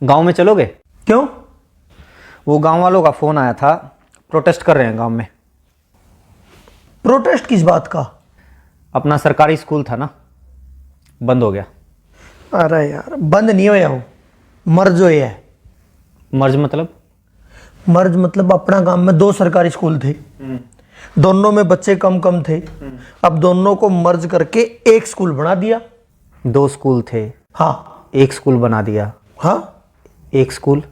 गांव में चलोगे? क्यों? वो गांव वालों का फोन आया था, प्रोटेस्ट कर रहे हैं गांव में। प्रोटेस्ट किस बात का? अपना सरकारी स्कूल था ना, बंद हो गया। अरे यार, बंद नहीं होया हो, मर्ज होया है। मर्ज मतलब? मर्ज मतलब अपना गांव में 2 सरकारी स्कूल थे, दोनों में बच्चे कम कम थे। अब दोनों को मर्ज करके एक स्कूल बना दिया। 2 स्कूल थे, हाँ। एक स्कूल बना दिया। हाँ, एक स्कूल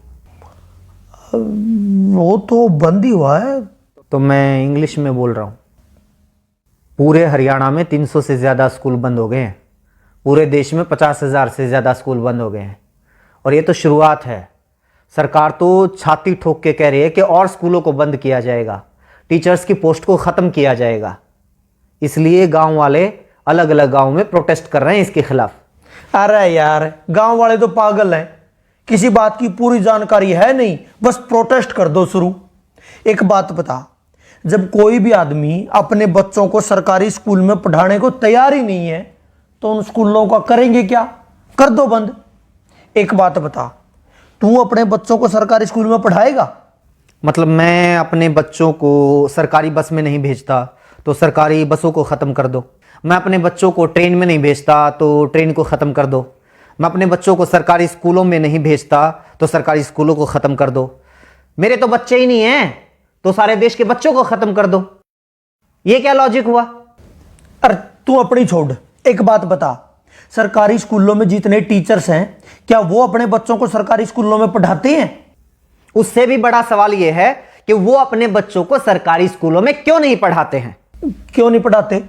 वो तो बंद ही हुआ है। तो मैं इंग्लिश में बोल रहा हूँ। पूरे हरियाणा में 300 से ज़्यादा स्कूल बंद हो गए हैं। पूरे देश में 50,000 से ज़्यादा स्कूल बंद हो गए हैं। और ये तो शुरुआत है। सरकार तो छाती ठोक के कह रही है कि और स्कूलों को बंद किया जाएगा, टीचर्स की पोस्ट को ख़त्म किया जाएगा। इसलिए गांव वाले अलग अलग गांव में प्रोटेस्ट कर रहे हैं इसके खिलाफ। अरे यार, गांव वाले तो पागल हैं, किसी बात की पूरी जानकारी है नहीं, बस प्रोटेस्ट कर दो शुरू। एक बात बता, जब कोई भी आदमी अपने बच्चों को सरकारी स्कूल में पढ़ाने को तैयार ही नहीं है तो उन स्कूलों का करेंगे क्या? कर दो बंद। एक बात बता, तू अपने बच्चों को सरकारी स्कूल में पढ़ाएगा? मतलब मैं अपने बच्चों को सरकारी बस में नहीं भेजता तो सरकारी बसों को ख़त्म कर दो। मैं अपने बच्चों को ट्रेन में नहीं भेजता तो ट्रेन को ख़त्म कर दो। मैं अपने बच्चों को सरकारी स्कूलों में नहीं भेजता तो सरकारी स्कूलों को ख़त्म कर दो। मेरे तो बच्चे ही नहीं हैं तो सारे देश के बच्चों को ख़त्म कर दो। ये क्या लॉजिक हुआ? अरे तू अपनी छोड़, एक बात बता, सरकारी स्कूलों में जितने टीचर्स हैं क्या वो अपने बच्चों को सरकारी स्कूलों में पढ़ाते हैं? उससे भी बड़ा सवाल यह है कि वो अपने बच्चों को सरकारी स्कूलों में क्यों नहीं पढ़ाते हैं? क्यों नहीं पढ़ाते?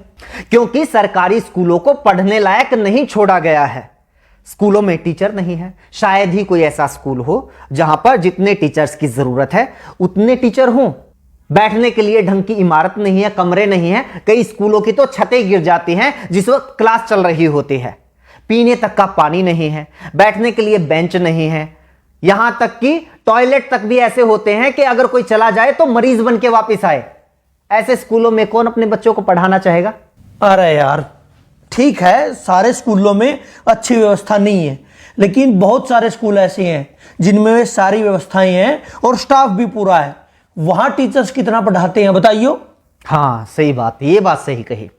क्योंकि सरकारी स्कूलों को पढ़ने लायक नहीं छोड़ा गया है। स्कूलों में टीचर नहीं है। शायद ही कोई ऐसा स्कूल हो जहां पर जितने टीचर्स की जरूरत है उतने टीचर हों। बैठने के लिए ढंग की इमारत नहीं है, कमरे नहीं है। कई स्कूलों की तो छतें गिर जाती हैं जिस वक्त क्लास चल रही होती है। पीने तक का पानी नहीं है, बैठने के लिए बेंच नहीं है। यहां तक कि टॉयलेट तक भी ऐसे होते हैं कि अगर कोई चला जाए तो मरीज बन के वापिस आए। ऐसे स्कूलों में कौन अपने बच्चों को पढ़ाना चाहेगा? अरे यार, ठीक है, सारे स्कूलों में अच्छी व्यवस्था नहीं है, लेकिन बहुत सारे स्कूल ऐसे हैं जिनमें सारी व्यवस्थाएं हैं और स्टाफ भी पूरा है। वहां टीचर्स कितना पढ़ाते हैं बताइयो? हाँ, सही बात, ये बात सही कही।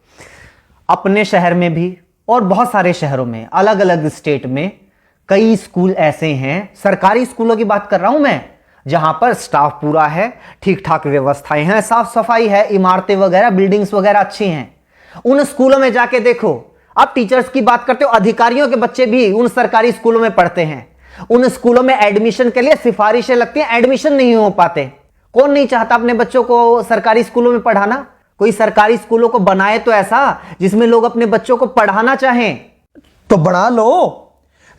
अपने शहर में भी और बहुत सारे शहरों में, अलग अलग स्टेट में कई स्कूल ऐसे हैं, सरकारी स्कूलों की बात कर रहा हूं मैं, जहां पर स्टाफ पूरा है, ठीक ठाक व्यवस्थाएं हैं, साफ सफाई है, इमारतें वगैरह, बिल्डिंग्स वगैरह अच्छी हैं। उन स्कूलों में जाके देखो। आप टीचर्स की बात करते हो, अधिकारियों के बच्चे भी उन सरकारी स्कूलों में पढ़ते हैं। उन स्कूलों में एडमिशन के लिए सिफारिशें लगती हैं, एडमिशन नहीं हो पाते। कौन नहीं चाहता अपने बच्चों को सरकारी स्कूलों में पढ़ाना? कोई सरकारी स्कूलों को बनाए तो ऐसा जिसमें लोग अपने बच्चों को पढ़ाना चाहें। तो बना लो।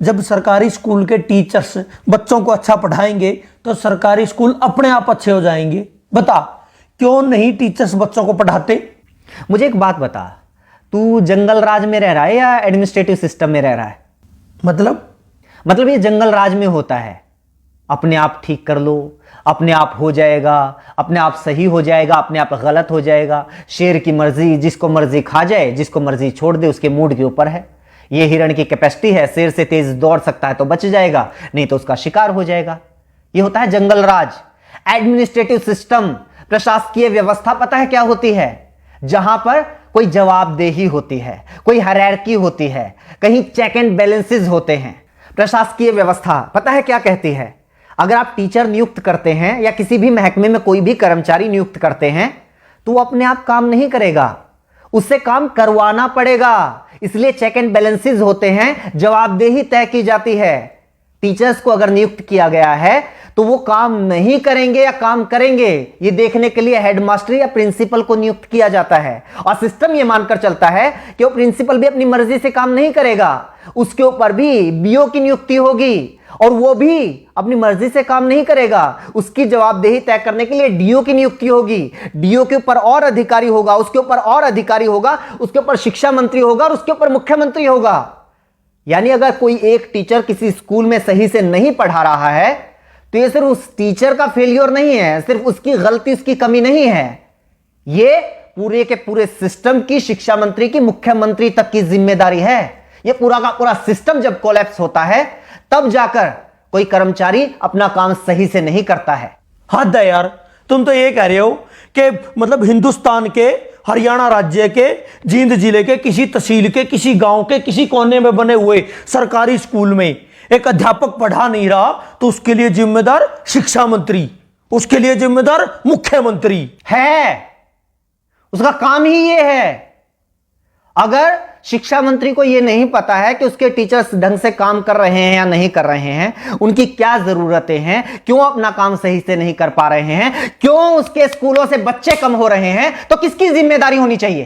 जब सरकारी स्कूल के टीचर्स बच्चों को अच्छा पढ़ाएंगे तो सरकारी स्कूल अपने आप अच्छे हो जाएंगे। बता, क्यों नहीं टीचर्स बच्चों को पढ़ाते? मुझे एक बात बता, तू जंगल राज में रह रहा है या एडमिनिस्ट्रेटिव सिस्टम में रह रहा है? मतलब ये जंगल राज में होता है। अपने आप ठीक कर लो, अपने आप हो जाएगा, अपने आप सही हो जाएगा, अपने आप गलत हो जाएगा। शेर की मर्जी, जिसको मर्जी खा जाए, जिसको मर्जी छोड़ दे, उसके मूड के ऊपर है। ये हिरण की कैपेसिटी है, शेर से तेज दौड़ सकता है तो बच जाएगा, नहीं तो उसका शिकार हो जाएगा। ये होता है जंगल राज। एडमिनिस्ट्रेटिव सिस्टम, प्रशासकीय व्यवस्था पता है क्या होती है? जहां पर कोई जवाबदेही होती है, कोई हायरार्की होती है, कहीं चेक एंड बैलेंसेस होते हैं। प्रशासकीय व्यवस्था पता है क्या कहती है? अगर आप टीचर नियुक्त करते हैं या किसी भी महकमे में कोई भी कर्मचारी नियुक्त करते हैं तो वो अपने आप काम नहीं करेगा, उससे काम करवाना पड़ेगा। इसलिए चेक एंड बैलेंसेस होते हैं, जवाबदेही तय की जाती है। टीचर्स को अगर नियुक्त किया गया है तो वो काम नहीं करेंगे या काम करेंगे, ये देखने के लिए हेडमास्टर या प्रिंसिपल को नियुक्त किया जाता है। और सिस्टम ये मानकर चलता है कि वो प्रिंसिपल भी अपनी मर्जी से काम नहीं करेगा, उसके ऊपर भी बीओ की नियुक्ति होगी और वो भी अपनी मर्जी से काम नहीं करेगा। उसकी जवाबदेही तय करने के लिए डीओ की नियुक्ति होगी। डीओ के ऊपर और अधिकारी होगा, उसके ऊपर और अधिकारी होगा, उसके ऊपर शिक्षा मंत्री होगा और उसके ऊपर मुख्यमंत्री होगा। यानी अगर कोई एक टीचर किसी स्कूल में सही से नहीं पढ़ा रहा है तो ये सिर्फ उस टीचर का फेलियर नहीं है, सिर्फ उसकी गलती, उसकी कमी नहीं है, ये पूरे के पूरे सिस्टम की, शिक्षा मंत्री की, मुख्यमंत्री तक की जिम्मेदारी है। ये पूरा का पूरा सिस्टम जब कोलैप्स होता है तब जाकर कोई कर्मचारी अपना काम सही से नहीं करता है। हद है यार, तुम तो ये कह रहे हो कि मतलब हिंदुस्तान के हरियाणा राज्य के जींद जिले के किसी तहसील के किसी गांव के किसी कोने में बने हुए सरकारी स्कूल में एक अध्यापक पढ़ा नहीं रहा तो उसके लिए जिम्मेदार शिक्षा मंत्री, उसके लिए जिम्मेदार मुख्यमंत्री है। उसका काम ही ये है। अगर शिक्षा मंत्री को यह नहीं पता है कि उसके टीचर्स ढंग से काम कर रहे हैं या नहीं कर रहे हैं, उनकी क्या जरूरतें हैं, क्यों अपना काम सही से नहीं कर पा रहे हैं, क्यों उसके स्कूलों से बच्चे कम हो रहे हैं, तो किसकी जिम्मेदारी होनी चाहिए?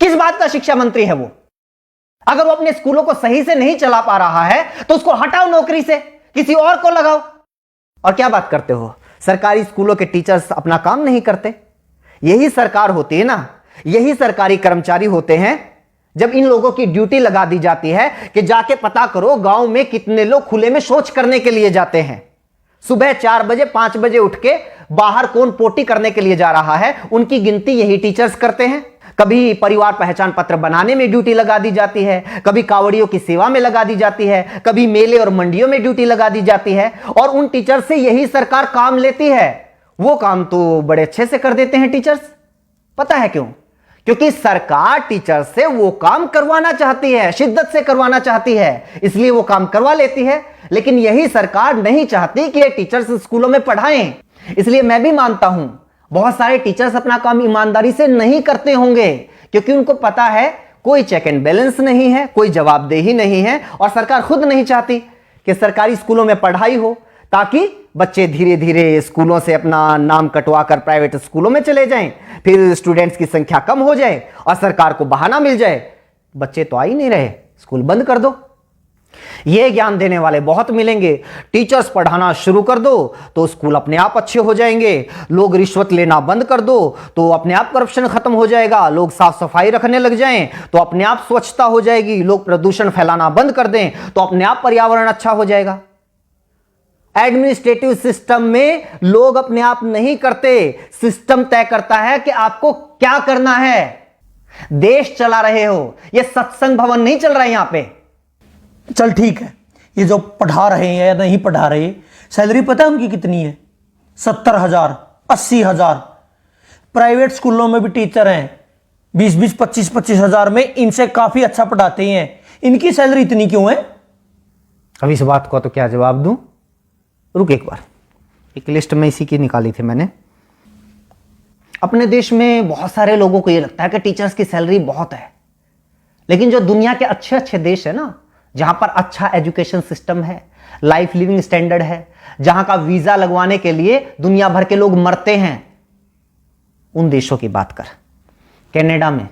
किस बात का शिक्षा मंत्री है वो? अगर वो अपने स्कूलों को सही से नहीं चला पा रहा है तो उसको हटाओ नौकरी से, किसी और को लगाओ। और क्या बात करते हो, सरकारी स्कूलों के टीचर्स अपना काम नहीं करते? यही सरकार होती है ना, यही सरकारी कर्मचारी होते हैं जब इन लोगों की ड्यूटी लगा दी जाती है कि जाके पता करो गांव में कितने लोग खुले में शौच करने के लिए जाते हैं। सुबह 4 बजे 5 बजे उठ के बाहर कौन पोटी करने के लिए जा रहा है, उनकी गिनती यही टीचर्स करते हैं। कभी परिवार पहचान पत्र बनाने में ड्यूटी लगा दी जाती है, कभी कावड़ियों की सेवा में लगा दी जाती है, कभी मेले और मंडियों में ड्यूटी लगा दी जाती है, और उन टीचर से यही सरकार काम लेती है। वो काम तो बड़े अच्छे से कर देते हैं टीचर्स। पता है क्यों? क्योंकि सरकार टीचर से वो काम करवाना चाहती है, शिद्दत से करवाना चाहती है, इसलिए वो काम करवा लेती है। लेकिन यही सरकार नहीं चाहती कि ये टीचर्स स्कूलों में पढ़ाएं। इसलिए मैं भी मानता हूं बहुत सारे टीचर्स अपना काम ईमानदारी से नहीं करते होंगे, क्योंकि उनको पता है कोई चेक एंड बैलेंस नहीं है, कोई जवाबदेही नहीं है, और सरकार खुद नहीं चाहती कि सरकारी स्कूलों में पढ़ाई हो, ताकि बच्चे धीरे धीरे स्कूलों से अपना नाम कटवा कर प्राइवेट स्कूलों में चले जाएं, फिर स्टूडेंट्स की संख्या कम हो जाए और सरकार को बहाना मिल जाए, बच्चे तो आ ही नहीं रहे, स्कूल बंद कर दो। ये ज्ञान देने वाले बहुत मिलेंगे। टीचर्स पढ़ाना शुरू कर दो तो स्कूल अपने आप अच्छे हो जाएंगे। लोग रिश्वत लेना बंद कर दो तो अपने आप करप्शन खत्म हो जाएगा। लोग साफ सफाई रखने लग जाएं तो अपने आप स्वच्छता हो जाएगी। लोग प्रदूषण फैलाना बंद कर दें तो अपने आप पर्यावरण अच्छा हो जाएगा। एडमिनिस्ट्रेटिव सिस्टम में लोग अपने आप नहीं करते, सिस्टम तय करता है कि आपको क्या करना है। देश चला रहे हो, यह सत्संग भवन नहीं चल रहा है यहां पे। चल ठीक है, ये जो पढ़ा रहे हैं या नहीं पढ़ा रहे, सैलरी पता है उनकी कितनी है? 70,000, 80,000। प्राइवेट स्कूलों में भी टीचर हैं 20-20, 25-25 हजार में, इनसे काफी अच्छा पढ़ाते हैं। इनकी सैलरी इतनी क्यों है? अब इस बात को तो क्या जवाब दूं? रुक एक बार, एक लिस्ट में इसी की निकाली थी मैंने। अपने देश में बहुत सारे लोगों को यह लगता है कि टीचर्स की सैलरी बहुत है, लेकिन जो दुनिया के अच्छे अच्छे देश है ना, जहां पर अच्छा एजुकेशन सिस्टम है, लाइफ लिविंग स्टैंडर्ड है, जहां का वीजा लगवाने के लिए दुनिया भर के लोग मरते हैं, उन देशों की बात कर। कनाडा में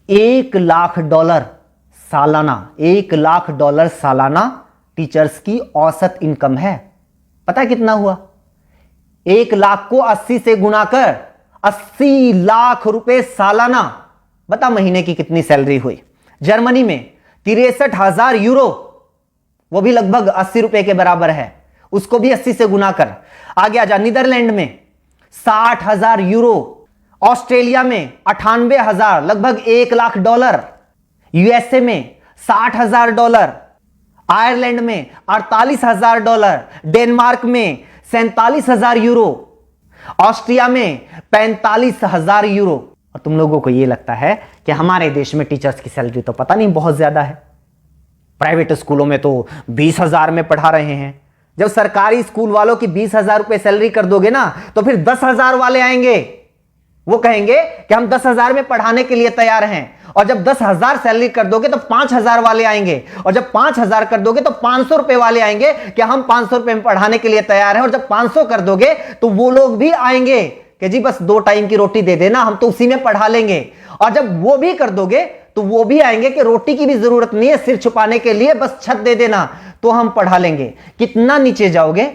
$1,00,000 सालाना, $1,00,000 सालाना टीचर्स की औसत इनकम है। पता है कितना हुआ? 1,00,000 को 80 से गुना कर 80 लाख रुपए सालाना। बता महीने की कितनी सैलरी हुई? जर्मनी में 63,000 यूरो, वो भी लगभग 80 रुपए के बराबर है, उसको भी 80 से गुना कर। आगे आजा, नीदरलैंड में 60,000 यूरो, ऑस्ट्रेलिया में 98,000, लगभग $1,00,000, यूएसए में $60,000, आयरलैंड में $48,000, डेनमार्क में 47,000 यूरो, ऑस्ट्रिया में 45,000 यूरो। और तुम लोगों को यह लगता है कि हमारे देश में टीचर्स की सैलरी तो पता नहीं बहुत ज्यादा है। प्राइवेट स्कूलों में तो 20,000 में पढ़ा रहे हैं। जब सरकारी स्कूल वालों की 20,000 रुपए सैलरी कर दोगे ना, तो फिर 10,000 वाले आएंगे, वो कहेंगे कि हम 10,000 में पढ़ाने के लिए तैयार हैं। और जब 10,000 सैलरी कर दोगे तो 5,000 वाले आएंगे, और जब 5,000 कर दोगे तो 500 रुपए वाले आएंगे कि हम 500 रुपए में पढ़ाने के लिए तैयार हैं। और जब 500 कर दोगे तो वो लोग भी आएंगे कि जी बस 2 टाइम की रोटी दे देना, हम तो उसी में पढ़ा लेंगे। और जब वो भी कर दोगे तो वो भी आएंगे कि रोटी की भी जरूरत नहीं है, सिर छुपाने के लिए बस छत दे देना तो हम पढ़ा लेंगे। कितना नीचे जाओगे?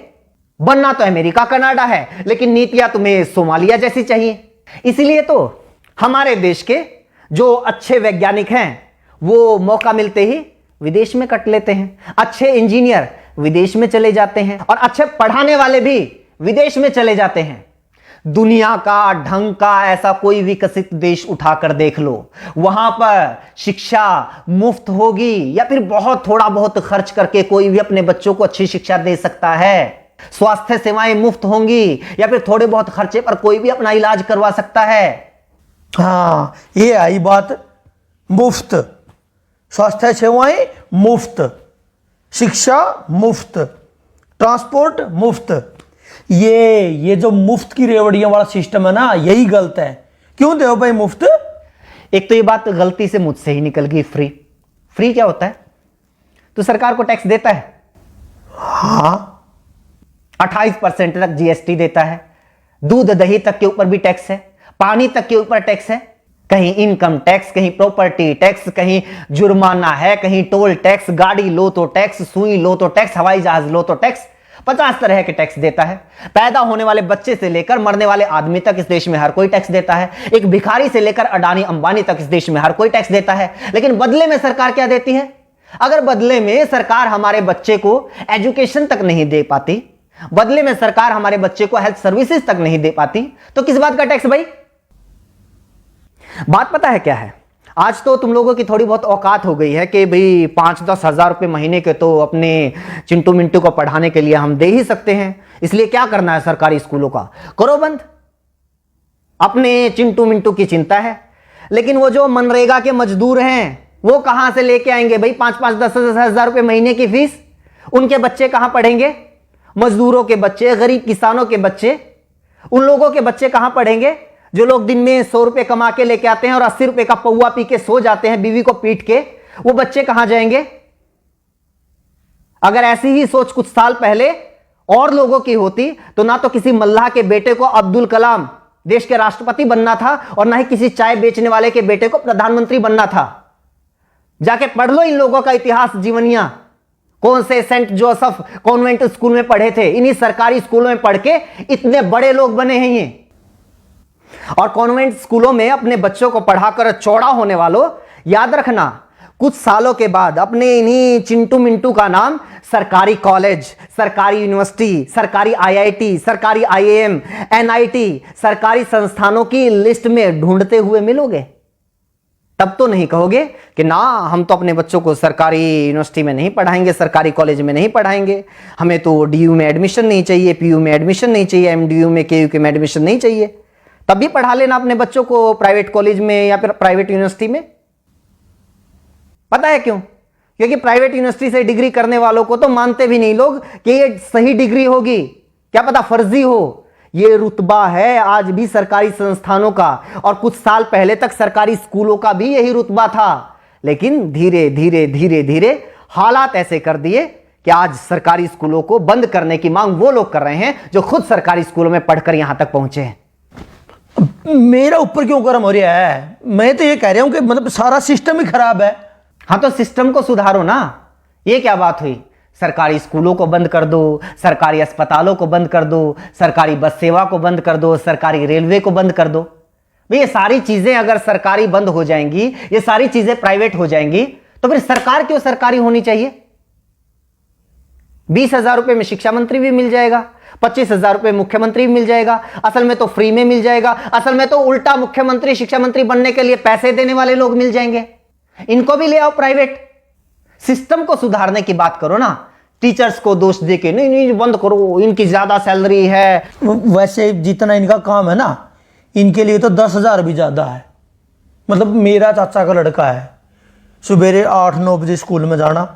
बनना तो अमेरिका कनाडा है, लेकिन नीतियां तुम्हें सोमालिया जैसी चाहिए। इसीलिए तो हमारे देश के जो अच्छे वैज्ञानिक हैं वो मौका मिलते ही विदेश में कट लेते हैं। अच्छे इंजीनियर विदेश में चले जाते हैं और अच्छे पढ़ाने वाले भी विदेश में चले जाते हैं। दुनिया का ढंग का ऐसा कोई विकसित देश उठाकर देख लो, वहां पर शिक्षा मुफ्त होगी या फिर बहुत थोड़ा बहुत खर्च करके कोई भी अपने बच्चों को अच्छी शिक्षा दे सकता है। स्वास्थ्य सेवाएं मुफ्त होंगी या फिर थोड़े बहुत खर्चे पर कोई भी अपना इलाज करवा सकता है। हाँ, ये आई बात, मुफ्त स्वास्थ्य सेवाएं मुफ्त, शिक्षा मुफ्त, ट्रांसपोर्ट मुफ्त। ये जो मुफ्त की रेवड़ियों वाला सिस्टम है ना, यही गलत है। क्यों दे भाई मुफ्त? एक तो ये बात गलती से मुझसे ही निकल गई, फ्री। फ्री क्या होता है? तो सरकार को टैक्स देता है, हाँ 28% तक जीएसटी देता है, दूध दही तक के ऊपर भी टैक्स है, पानी तक के ऊपर टैक्स है, कहीं इनकम टैक्स, कहीं प्रॉपर्टी टैक्स, कहीं जुर्माना है, कहीं टोल टैक्स, गाड़ी लो तो टैक्स, सुई लो तो टैक्स, हवाई जहाज लो तो टैक्स, 50 तरह के टैक्स देता है। पैदा होने वाले बच्चे से लेकर मरने वाले आदमी तक इस देश में हर कोई टैक्स देता है। एक भिखारी से लेकर अडानी अंबानी तक इस देश में हर कोई टैक्स देता है। लेकिन बदले में सरकार क्या देती है? अगर बदले में सरकार हमारे बच्चे को एजुकेशन तक नहीं दे पाती, बदले में सरकार हमारे बच्चे को हेल्थ सर्विसेज तक नहीं दे पाती, तो किस बात का टैक्स भाई? बात पता है क्या है? आज तो तुम लोगों की थोड़ी बहुत औकात हो गई है कि भाई 5-10 हजार रुपए महीने के तो अपने चिंटू मिंटू को पढ़ाने के लिए हम दे ही सकते हैं, इसलिए क्या करना है सरकारी स्कूलों का, करो बंद। अपने चिंटू मिंटू की चिंता है, लेकिन वो जो मनरेगा के मजदूर हैं वो कहां से लेके आएंगे भाई 5-5, 10-10 हजार रुपए महीने की फीस? उनके बच्चे कहां पढ़ेंगे? मजदूरों के बच्चे, गरीब किसानों के बच्चे, उन लोगों के बच्चे कहां पढ़ेंगे जो लोग दिन में 100 रुपए कमा के लेके आते हैं और 80 रुपए का पौवा पी के सो जाते हैं बीवी को पीट के? वो बच्चे कहां जाएंगे? अगर ऐसी ही सोच कुछ साल पहले और लोगों की होती तो ना तो किसी मल्लाह के बेटे को अब्दुल कलाम देश के राष्ट्रपति बनना था और ना ही किसी चाय बेचने वाले के बेटे को प्रधानमंत्री बनना था। जाके पढ़ लो इन लोगों का इतिहास, जीवनियां। कौन से सेंट जोसेफ कॉन्वेंट स्कूल में पढ़े थे, इन्हीं सरकारी स्कूलों में पढ़ के इतने बड़े लोग बने हैं ये। और कॉन्वेंट स्कूलों में अपने बच्चों को पढ़ाकर चौड़ा होने वालों, याद रखना कुछ सालों के बाद अपने इन्हीं चिंटू मिंटू का नाम सरकारी कॉलेज, सरकारी यूनिवर्सिटी, सरकारी आईआईटी, सरकारी आईएएम, एनआईटी, सरकारी संस्थानों की लिस्ट में ढूंढते हुए मिलोगे। तब तो नहीं कहोगे कि ना हम तो अपने बच्चों को सरकारी यूनिवर्सिटी में नहीं पढ़ाएंगे, सरकारी कॉलेज में नहीं पढ़ाएंगे, हमें तो डीयू में एडमिशन नहीं चाहिए, पीयू में एडमिशन नहीं चाहिए, एमडीयू में केयू में एडमिशन नहीं चाहिए। तब भी पढ़ा लेना अपने बच्चों को प्राइवेट कॉलेज में या फिर प्राइवेट यूनिवर्सिटी में। पता है क्यों? क्योंकि प्राइवेट यूनिवर्सिटी से डिग्री करने वालों को तो मानते भी नहीं लोग कि ये सही डिग्री होगी, क्या पता फर्जी हो। ये रुतबा है आज भी सरकारी संस्थानों का, और कुछ साल पहले तक सरकारी स्कूलों का भी यही रुतबा था। लेकिन धीरे धीरे धीरे धीरे हालात ऐसे कर दिए कि आज सरकारी स्कूलों को बंद करने की मांग वो लोग कर रहे हैं जो खुद सरकारी स्कूलों में पढ़कर यहां तक पहुंचे हैं। मेरा ऊपर क्यों गर्म हो रहा है? मैं तो ये कह रहा हूं कि मतलब सारा सिस्टम ही खराब है। हाँ तो सिस्टम को सुधारो ना। ये क्या बात हुई? सरकारी स्कूलों को बंद कर दो, सरकारी अस्पतालों को बंद कर दो, सरकारी बस सेवा को बंद कर दो, सरकारी रेलवे को बंद कर दो। भाई ये सारी चीजें अगर सरकारी बंद हो जाएंगी, ये सारी चीजें प्राइवेट हो जाएंगी, तो फिर सरकार क्यों सरकारी होनी चाहिए? 20,000 रुपए में शिक्षा मंत्री भी मिल जाएगा, 25,000 रुपए मुख्यमंत्री भी मिल जाएगा। असल में तो फ्री में मिल जाएगा, असल में तो उल्टा मुख्यमंत्री शिक्षा मंत्री बनने के लिए पैसे देने वाले लोग मिल जाएंगे। इनको भी ले आओ प्राइवेट। सिस्टम को सुधारने की बात करो ना, टीचर्स को दोष देके नहीं नहीं बंद करो, इनकी ज्यादा सैलरी है। वैसे जितना इनका काम है ना, इनके लिए तो 10,000 भी ज्यादा है। मतलब मेरा चाचा का लड़का है, सवेरे 8-9 बजे स्कूल में जाना,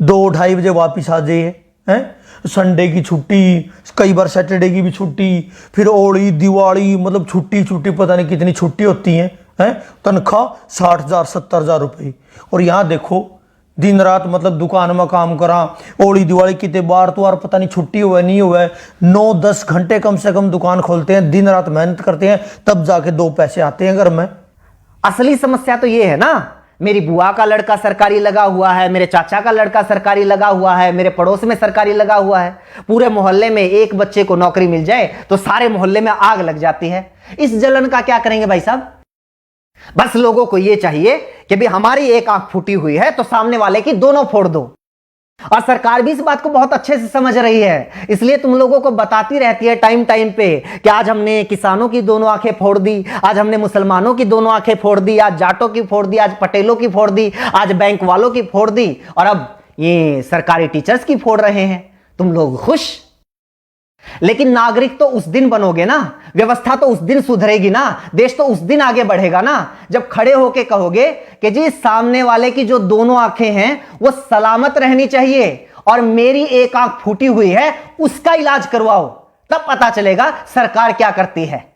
2-2:30 बजे वापिस आ जाइए हैं, संडे की छुट्टी, कई बार सैटरडे की भी छुट्टी, फिर होली दिवाली, मतलब छुट्टी पता नहीं कितनी छुट्टी होती हैं। तनख्वाह 60,000 70,000 रुपये। और यहाँ देखो दिन रात मतलब दुकान में काम करा, होली दिवाली कितने बार तो यार पता नहीं छुट्टी हुआ नहीं हुआ, 9-10 घंटे कम से कम दुकान खोलते हैं, दिन रात मेहनत करते हैं, तब जाके 2 पैसे आते हैं घर में। असली समस्या तो ये है ना, मेरी बुआ का लड़का सरकारी लगा हुआ है, मेरे चाचा का लड़का सरकारी लगा हुआ है, मेरे पड़ोस में सरकारी लगा हुआ है। पूरे मोहल्ले में एक बच्चे को नौकरी मिल जाए तो सारे मोहल्ले में आग लग जाती है। इस जलन का क्या करेंगे भाई साहब? बस लोगों को यह चाहिए कि भी हमारी एक आंख फूटी हुई है तो सामने वाले की दोनों फोड़ दो। और सरकार भी इस बात को बहुत अच्छे से समझ रही है, इसलिए तुम लोगों को बताती रहती है टाइम टाइम पे कि आज हमने किसानों की दोनों आंखें फोड़ दी, आज हमने मुसलमानों की दोनों आंखें फोड़ दी, आज जाटों की फोड़ दी, आज पटेलों की फोड़ दी, आज बैंक वालों की फोड़ दी, और अब ये सरकारी टीचर्स की फोड़ रहे हैं। तुम लोग खुश? लेकिन नागरिक तो उस दिन बनोगे ना, व्यवस्था तो उस दिन सुधरेगी ना, देश तो उस दिन आगे बढ़ेगा ना, जब खड़े होके कहोगे कि जी सामने वाले की जो दोनों आंखें हैं वो सलामत रहनी चाहिए और मेरी एक आंख फूटी हुई है उसका इलाज करवाओ। तब पता चलेगा सरकार क्या करती है।